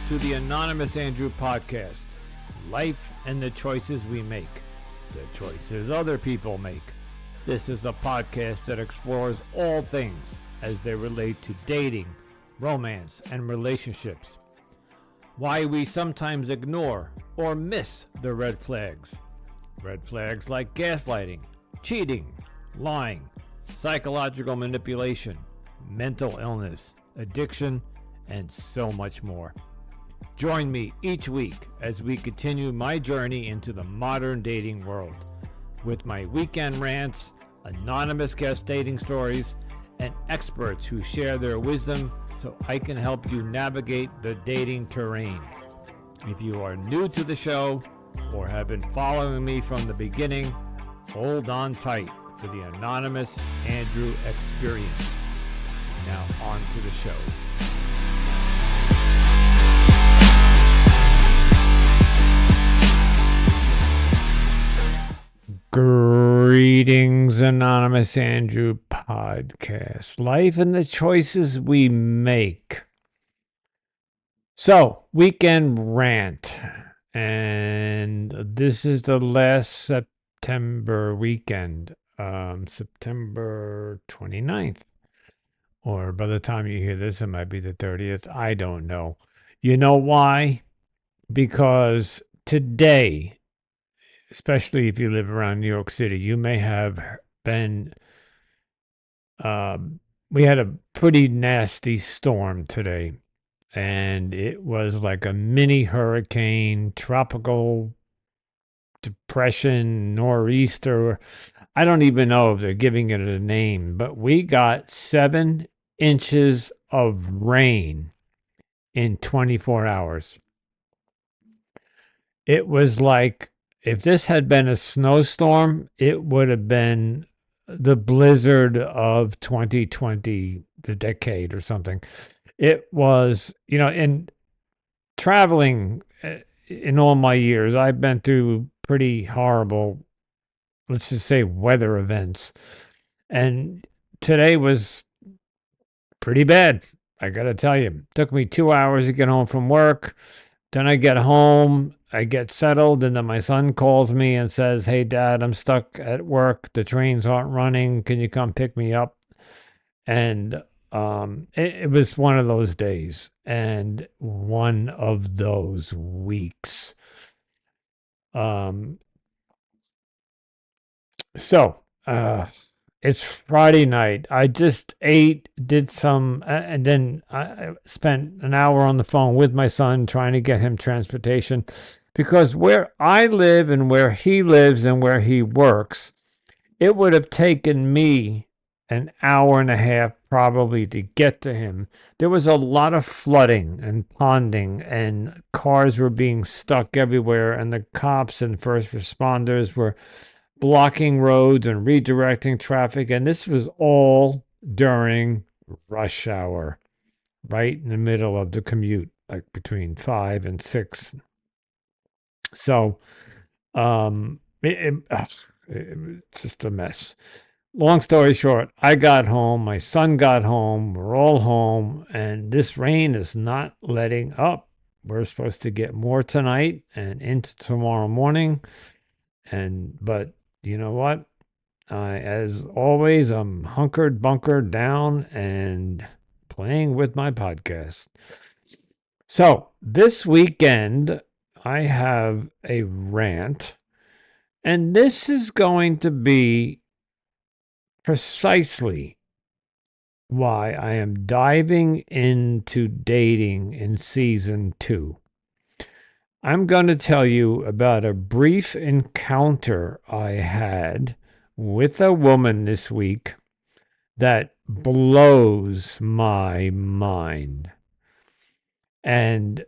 to the Anonymous Andrew podcast. Life and the choices we make, the choices other people make. This is a podcast that explores all things as they relate to dating, romance, and relationships. Why we sometimes ignore or miss the red flags. Red flags like gaslighting, cheating, lying, psychological manipulation, mental illness, addiction, and so much more. Join me each week as we continue my journey into the modern dating world with my weekend rants, anonymous guest dating stories, and experts who share their wisdom so I can help you navigate the dating terrain. If you are new to the show or have been following me from the beginning, hold on tight for the Anonymous Andrew experience. Now on to the show. Greetings, Anonymous Andrew podcast. Life and the choices we make. So, weekend rant. And this is the last September weekend, September 29th. Or by the time you hear this, it might be the 30th. I don't know. You know why? Because today, especially if you live around New York City, you may have been, we had a pretty nasty storm today. And it was like a mini hurricane, tropical depression, nor'easter. I don't even know if they're giving it a name, but we got 7 inches of rain in 24 hours. It was like, if this had been a snowstorm, it would have been the blizzard of 2020, the decade or something. It was, in traveling in all my years, I've been through pretty horrible, let's just say, weather events. And today was pretty bad. I got to tell you, it took me 2 hours to get home from work. Then I get home, I get settled, and then my son calls me and says, "Hey, Dad, I'm stuck at work. The trains aren't running. Can you come pick me up?" And it was one of those days and one of those weeks. It's Friday night. I just ate, did some, and then I spent an hour on the phone with my son trying to get him transportation, because where I live and where he lives and where he works, it would have taken me an hour and a half probably to get to him. There was a lot of flooding and ponding, and cars were being stuck everywhere, and the cops and first responders were blocking roads and redirecting traffic, and this was all during rush hour, right in the middle of the commute, like between 5 and 6. So it was just a mess. Long story short, I got home, my son got home, we're all home, and this rain is not letting up. We're supposed to get more tonight and into tomorrow morning. But you know what? As always, I'm bunkered down and playing with my podcast. So this weekend, I have a rant, and this is going to be precisely why I am diving into dating in season 2. I'm going to tell you about a brief encounter I had with a woman this week that blows my mind. And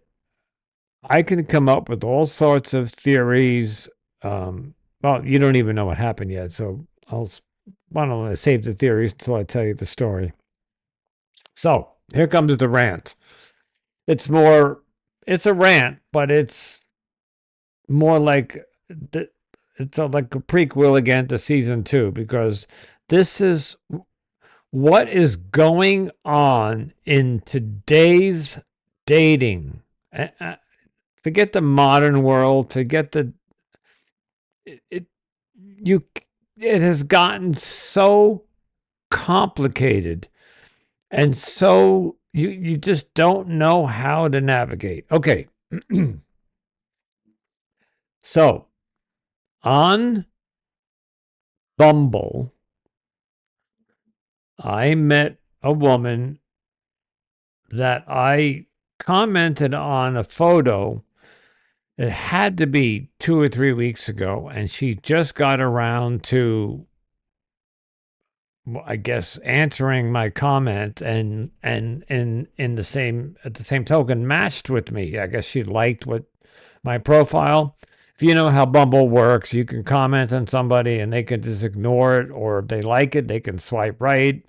I can come up with all sorts of theories. Well, you don't even know what happened yet, so why don't I save the theories until I tell you the story. So here comes the rant. It's a rant, but it's more like it's like a prequel again to season 2, because this is what is going on in today's dating Forget the modern world. Forget the it. You. It has gotten so complicated, and so you just don't know how to navigate. Okay, so on Bumble, I met a woman that I commented on a photo. It had to be 2 or 3 weeks ago, and she just got around to, I guess, answering my comment, and in the same at the same token matched with me. I guess she liked what my profile. If you know how Bumble works, you can comment on somebody and they can just ignore it, or if they like it, they can swipe right,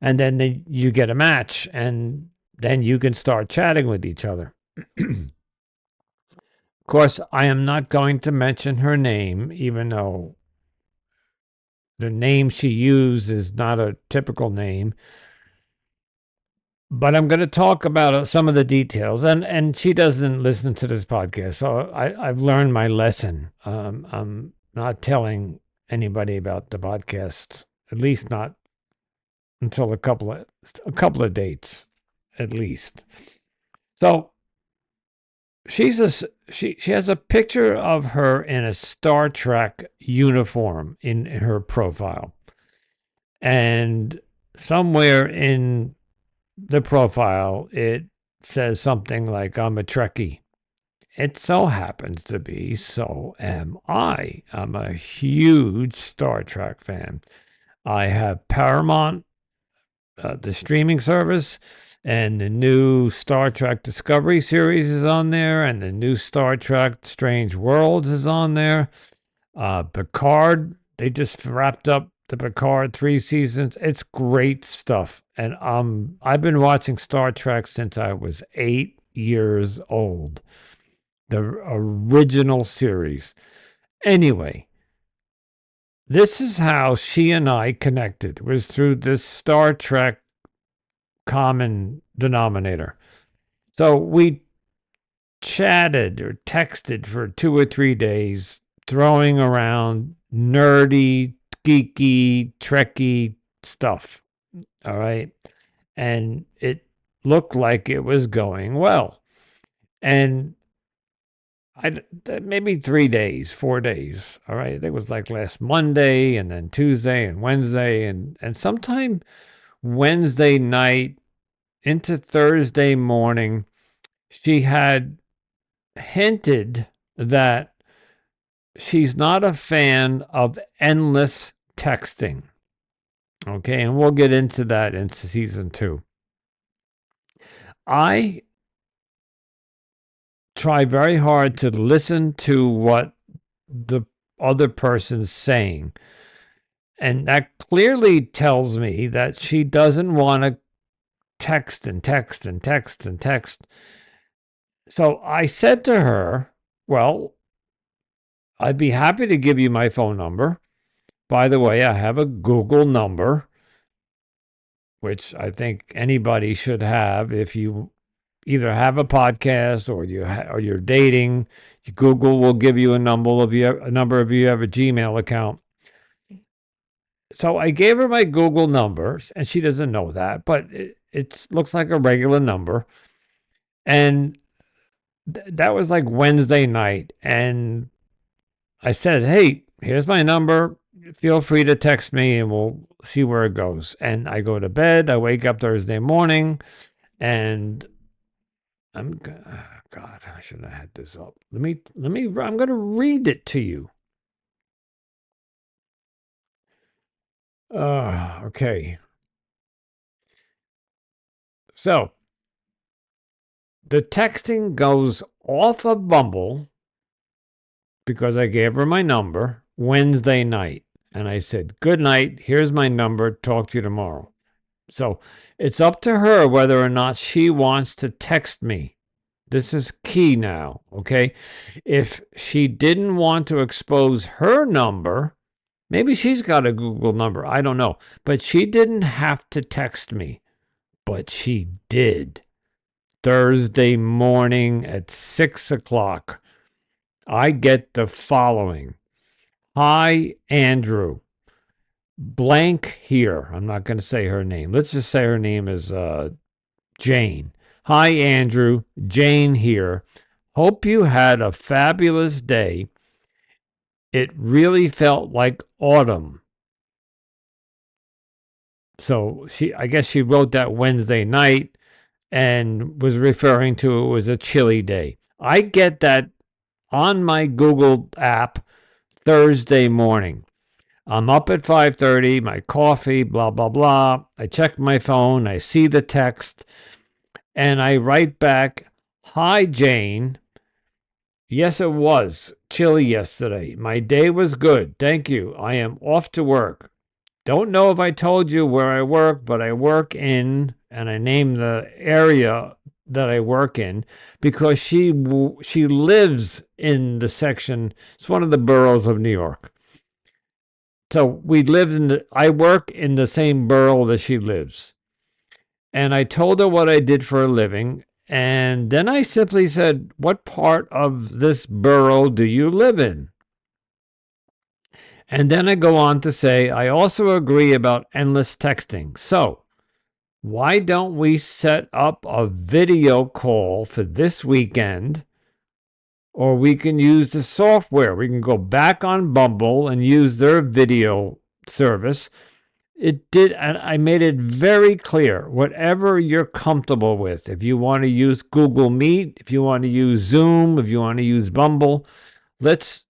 and then you get a match, and then you can start chatting with each other. Of course, I am not going to mention her name, even though the name she used is not a typical name. But I'm going to talk about some of the details, and she doesn't listen to this podcast, so I've learned my lesson. I'm not telling anybody about the podcast, at least not until a couple of dates, at least. So she has a picture of her in a Star Trek uniform in her profile, and somewhere in the profile, it says something like, I'm a Trekkie. It so happens to be, so am I. I'm a huge Star Trek fan. I have Paramount, the streaming service, and the new Star Trek Discovery series is on there, and the new Star Trek Strange Worlds is on there. Picard, they just wrapped up the Picard 3 seasons. It's great stuff. And I've been watching Star Trek since I was 8 years old. The original series. Anyway, this is how she and I connected. It was through this Star Trek common denominator. So we chatted or texted for 2 or 3 days, throwing around nerdy, geeky, Trekky stuff. All right. And it looked like it was going well. And maybe 3 days, 4 days. All right. I think it was like last Monday and then Tuesday and Wednesday. And sometime Wednesday night into Thursday morning, she had hinted that she's not a fan of endless texting. Okay, and we'll get into that in season 2. I try very hard to listen to what the other person's saying. And that clearly tells me that she doesn't want to text and text and text and text. So I said to her, well, I'd be happy to give you my phone number. By the way, I have a Google number, which I think anybody should have if you either have a podcast or or you're dating. Google will give you a number if you have a Gmail account. So I gave her my Google number, and she doesn't know that, but it looks like a regular number. And that was like Wednesday night, and I said, "Hey, here's my number. Feel free to text me, and we'll see where it goes." And I go to bed. I wake up Thursday morning, and God, I should have had this up. Let me. I'm going to read it to you. Okay. So the texting goes off of Bumble because I gave her my number Wednesday night. And I said, good night. Here's my number. Talk to you tomorrow. So it's up to her whether or not she wants to text me. This is key now, okay? If she didn't want to expose her number, maybe she's got a Google number. I don't know. But she didn't have to text me. But she did. Thursday morning at 6 o'clock, I get the following. Hi, Andrew. Blank here. I'm not going to say her name. Let's just say her name is Jane. Hi, Andrew. Jane here. Hope you had a fabulous day. It really felt like autumn. So I guess she wrote that Wednesday night and was referring to it was a chilly day. I get that on my Google app Thursday morning. I'm up at 5:30, my coffee, blah blah blah. I check my phone, I see the text, and I write back, "Hi Jane. Yes, it was chilly yesterday. My day was good. Thank you. I am off to work. Don't know if I told you where I work, but I work in," and I name the area that I work in because she lives in the section. It's one of the boroughs of New York. So we live in I work in the same borough that she lives. And I told her what I did for a living. And then I simply said, "What part of this borough do you live in?" And then I go on to say, "I also agree about endless texting. So why don't we set up a video call for this weekend? Or we can use the software. We can go back on Bumble and use their video service." It did, and I made it very clear, whatever you're comfortable with. If you want to use Google Meet, if you want to use Zoom, if you want to use Bumble, let's,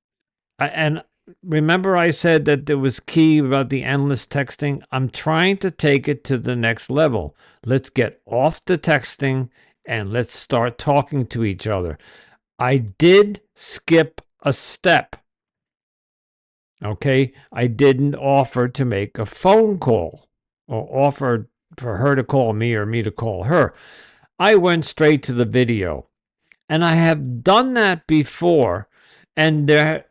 and remember I said that there was key about the endless texting. I'm trying to take it to the next level. Let's get off the texting and let's start talking to each other. I did skip a step. Okay, I didn't offer to make a phone call or offer for her to call me or me to call her. I went straight to the video. And I have done that before, and there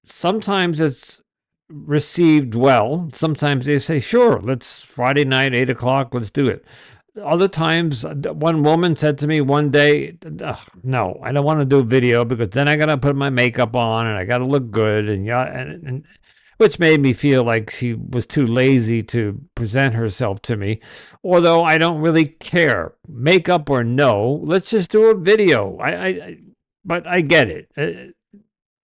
sometimes it's received well. Sometimes they say, "Sure, let's Friday night, 8 o'clock, let's do it." Other times, one woman said to me one day, "No, I don't want to do video because then I got to put my makeup on and I got to look good," and yeah, and which made me feel like she was too lazy to present herself to me. Although I don't really care, makeup or no, let's just do a video. But I get it.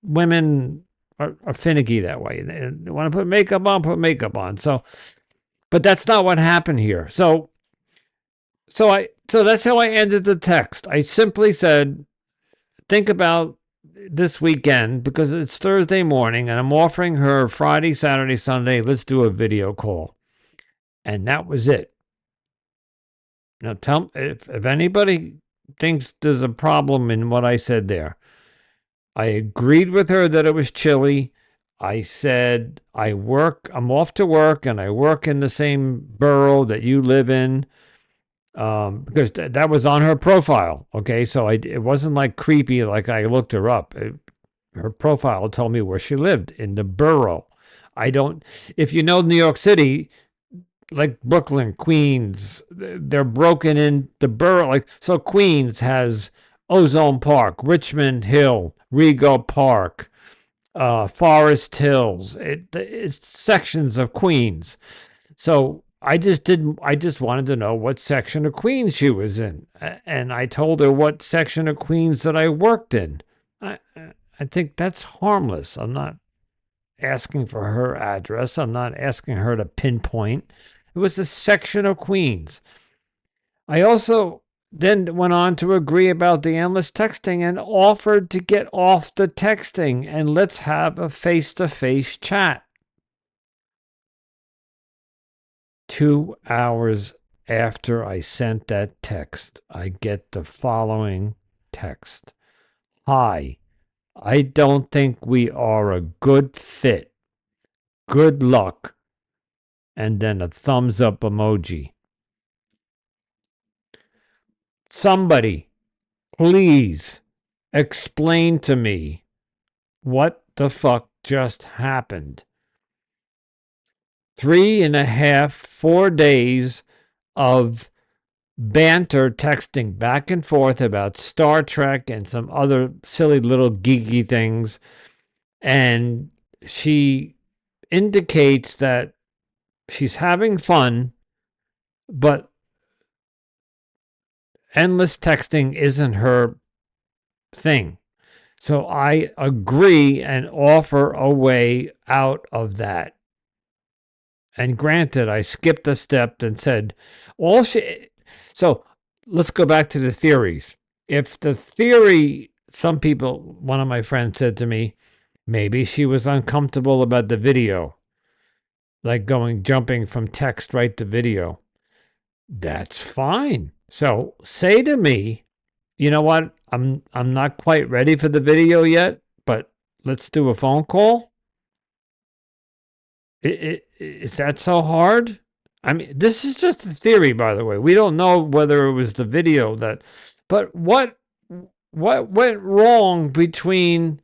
Women are finicky that way. They want to put makeup on, put makeup on. So, but that's not what happened here. So that's how I ended the text. I simply said, think about this weekend because it's Thursday morning and I'm offering her Friday, Saturday, Sunday. Let's do a video call. And that was it. Now tell if anybody thinks there's a problem in what I said there. I agreed with her that it was chilly. I said I'm off to work and I work in the same borough that you live in. Because that was on her profile. Okay, so it wasn't like creepy, like I looked her up. Her profile told me where she lived in the borough. I don't. If you know New York City, like Brooklyn, Queens, they're broken in the borough. Like so, Queens has Ozone Park, Richmond Hill, Rego Park, Forest Hills. It's sections of Queens. So I just didn't. I just wanted to know what section of Queens she was in, and I told her what section of Queens that I worked in. I think that's harmless. I'm not asking for her address. I'm not asking her to pinpoint. It was a section of Queens. I also then went on to agree about the endless texting and offered to get off the texting and let's have a face-to-face chat. 2 hours after I sent that text, I get the following text. "Hi, I don't think we are a good fit. Good luck." And then a thumbs up emoji. Somebody, please explain to me what the fuck just happened. 3.5, 4 days of banter texting back and forth about Star Trek and some other silly little geeky things. And she indicates that she's having fun, but endless texting isn't her thing. So I agree and offer a way out of that. And granted, I skipped a step and said, all she. So let's go back to the theories. If the theory, some people, one of my friends said to me, maybe she was uncomfortable about the video, like jumping from text right to video. That's fine. So say to me, you know what? I'm not quite ready for the video yet, but let's do a phone call. Is that so hard? I mean, this is just a theory, by the way. We don't know whether it was the video that, but what went wrong between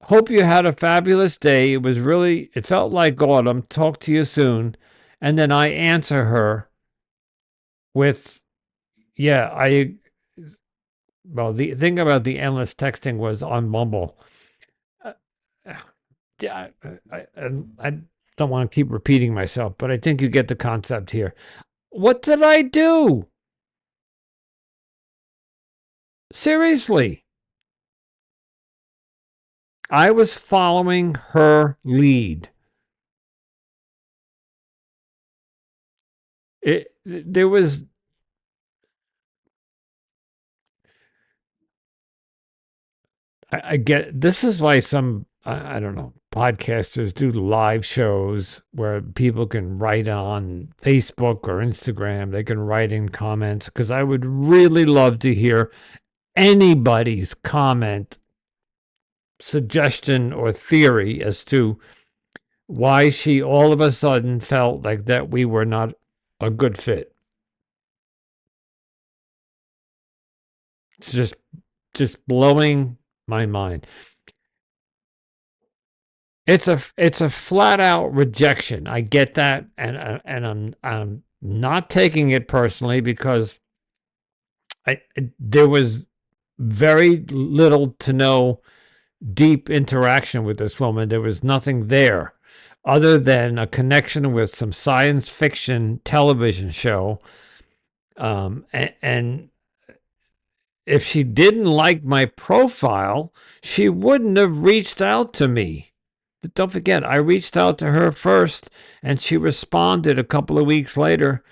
hope you had a fabulous day. It felt like autumn. Talk to you soon. And then I answer her with, yeah, well, the thing about the endless texting was on Bumble. Uh, yeah, I don't want to keep repeating myself, but I think you get the concept here. What did I do? Seriously. I was following her lead. There was, I get, this is why some, I don't know, podcasters do live shows where people can write on Facebook or Instagram. They can write in comments because I would really love to hear anybody's comment, suggestion, or theory as to why she all of a sudden felt like that we were not a good fit. It's just blowing my mind. It's a flat out rejection. I get that, and I'm not taking it personally because there was very little to no deep interaction with this woman. There was nothing there other than a connection with some science fiction television show. And if she didn't like my profile, she wouldn't have reached out to me. Don't forget, I reached out to her first, and she responded a couple of weeks later,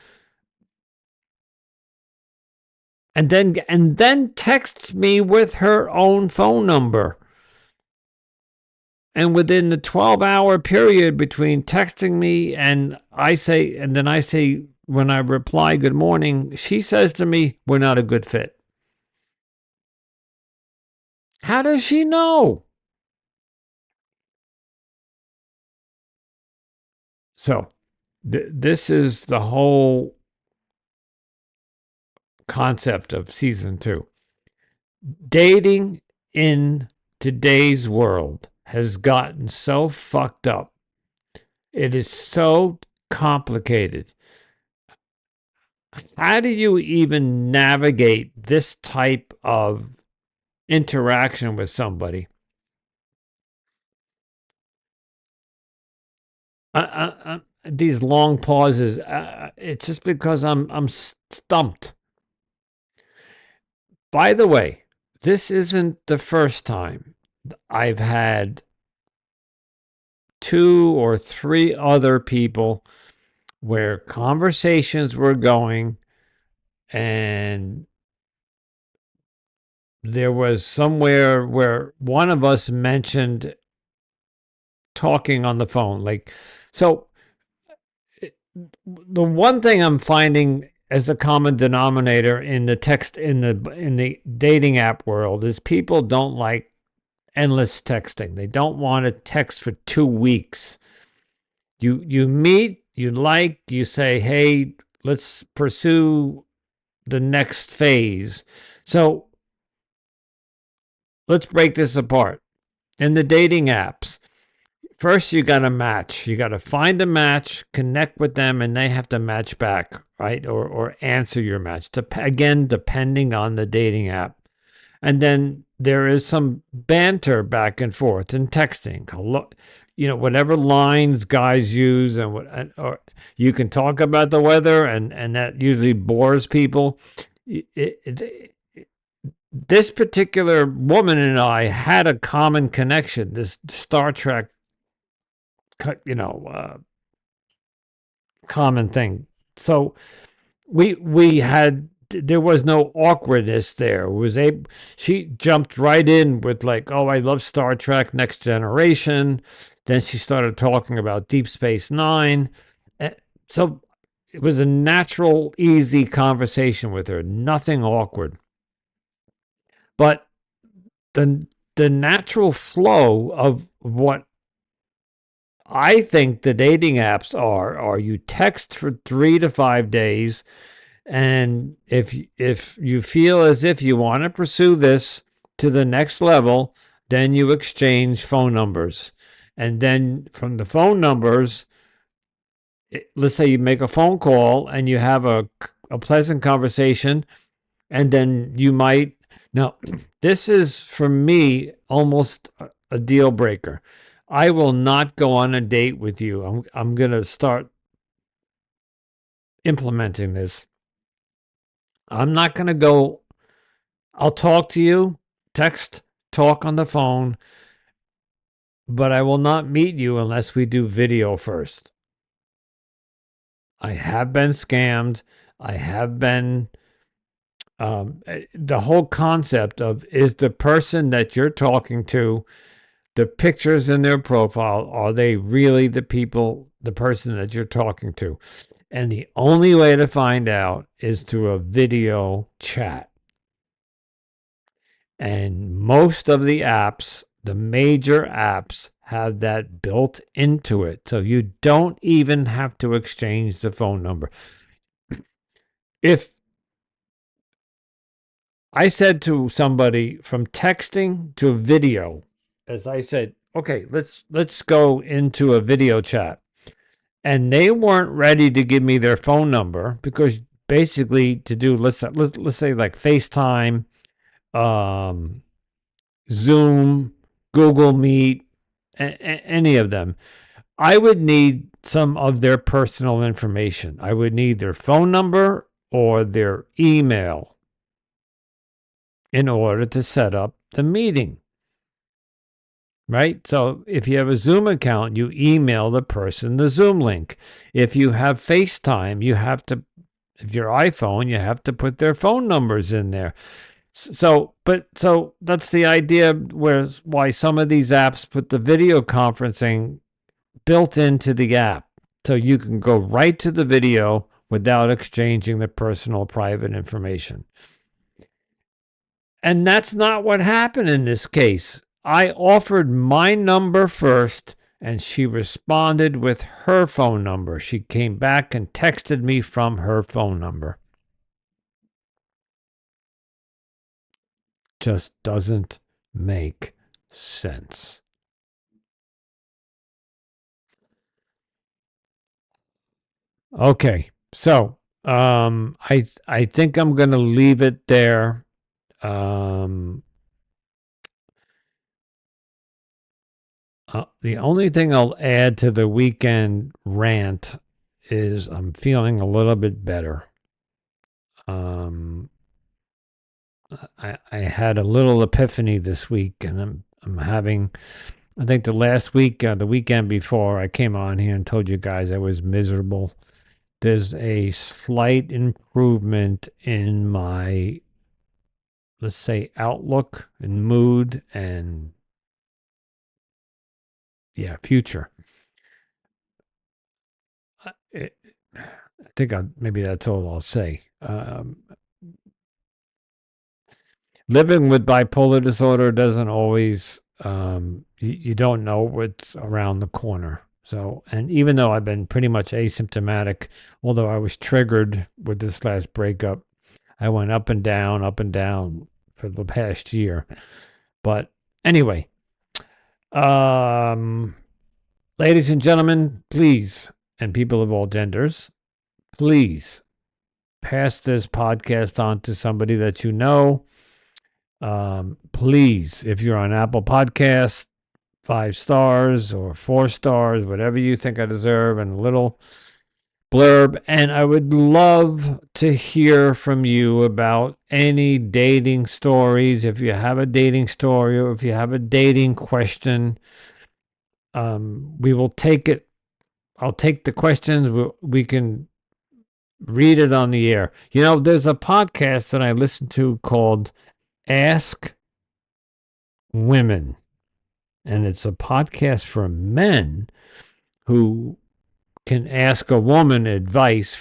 and then texts me with her own phone number. And within the 12-hour period between texting me and then I say, when I reply, good morning, she says to me, we're not a good fit. How does she know? So, this is the whole concept of season 2. Dating in today's world has gotten so fucked up. It is so complicated. How do you even navigate this type of interaction with somebody? These long pauses. It's just because I'm stumped. By the way, this isn't the first time. I've had 2 or 3 other people where conversations were going, and there was somewhere where one of us mentioned talking on the phone. Like, so the one thing I'm finding as a common denominator in the in the dating app world is people don't like endless texting. They don't want to text for 2 weeks. You meet, you say, "Hey, let's pursue the next phase." So, let's break this apart. In the dating apps, first you got to match. You got to find a match, connect with them, and they have to match back, right? Or answer your match. Again, depending on the dating app. And then there is some banter back and forth in texting. Whatever lines guys use, or you can talk about the weather, and that usually bores people. This particular woman and I had a common connection. This Star Trek, you know, uh, common thing. So we had there was no awkwardness there. It was a She jumped right in with like, "Oh, I love Star Trek, Next Generation." Then she started talking about Deep Space Nine. Eh, So it was a natural, easy conversation with her. Nothing awkward. But the natural flow of what I think the dating apps are you text for 3 to 5 days, and if you feel as if you want to pursue this to the next level, then you exchange phone numbers. And then from the phone numbers, let's say you make a phone call and you have a pleasant conversation, and then you might now this is for me almost a deal breaker. I will not go on a date with you. I'm going to start implementing this. I'm not going to go. I'll talk to you, text, talk on the phone, but I will not meet you unless we do video first. I have been scammed. I have been the whole concept of, is the person that you're talking to, the pictures in their profile, are they really the person that you're talking to? And the only way to find out is through a video chat. And most of the apps, the major apps, have that built into it. So you don't even have to exchange the phone number. If I said to somebody, from texting to video, as I said, okay, let's go into a video chat. And they weren't ready to give me their phone number, because basically to do, let's say like FaceTime, um, Zoom, Google Meet, any of them, I would need some of their personal information. I would need their phone number or their email in order to set up the meeting, right? So if you have a Zoom account, you email the person the Zoom link. If you have FaceTime, if your iPhone, you have to put their phone numbers in there. So that's the idea, why some of these apps put the video conferencing built into the app. So you can go right to the video without exchanging the personal private information. And that's not what happened in this case. I offered my number first, and she responded with her phone number. She came back and texted me from her phone number. Just doesn't make sense. Okay, so I think I'm going to leave it there. Um, the only thing I'll add to the weekend rant is I'm feeling a little bit better. Um, I had a little epiphany this week, and I'm having. I think the last week, the weekend before, I came on here and told you guys I was miserable. There's a slight improvement in my, let's say, outlook and mood and, yeah, future. I think maybe that's all I'll say. Living with bipolar disorder doesn't always, you don't know what's around the corner. So, and even though I've been pretty much asymptomatic, although I was triggered with this last breakup, I went up and down for the past year. But anyway, um, Ladies and gentlemen, please, and people of all genders, please pass this podcast on to somebody that you know. Please, if you're on Apple Podcasts, 5 stars or 4 stars, whatever you think I deserve, and a little blurb. And I would love to hear from you about any dating stories. If you have a dating story or if you have a dating question, we will take it. I'll take the questions. We can read it on the air. You know, there's a podcast that I listen to called Ask Women, and it's a podcast for men who can ask a woman advice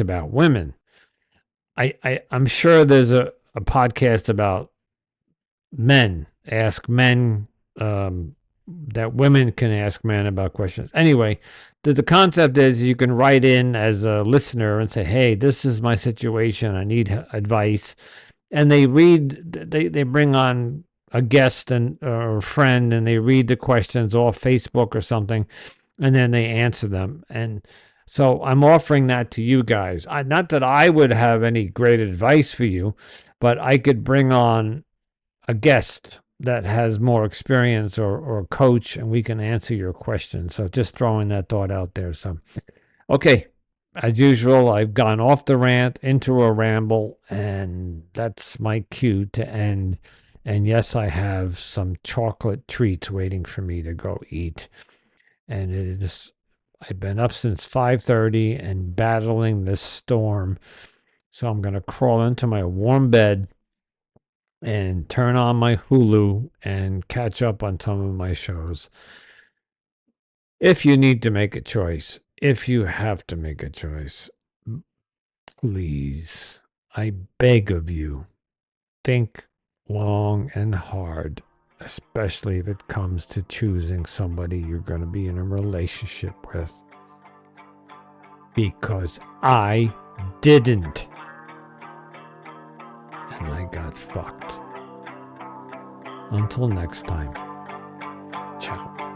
about women. I'm sure there's a podcast about men, ask men, that women can ask men about questions. Anyway, the concept is you can write in as a listener and say, hey, this is my situation. I need advice. And they bring on a guest or a friend, and they read the questions off Facebook or something, and then they answer them. And so I'm offering that to you guys. Not that I would have any great advice for you, but I could bring on a guest that has more experience or a coach, and we can answer your questions. So just throwing that thought out there. So, okay. As usual, I've gone off the rant into a ramble, and that's my cue to end. And yes, I have some chocolate treats waiting for me to go eat. And it is, I've been up since 5:30 and battling this storm. So I'm going to crawl into my warm bed and turn on my Hulu and catch up on some of my shows. If you need to make a choice, if you have to make a choice, please, I beg of you, think long and hard, especially if it comes to choosing somebody you're going to be in a relationship with. Because I didn't. And I got fucked. Until next time, ciao.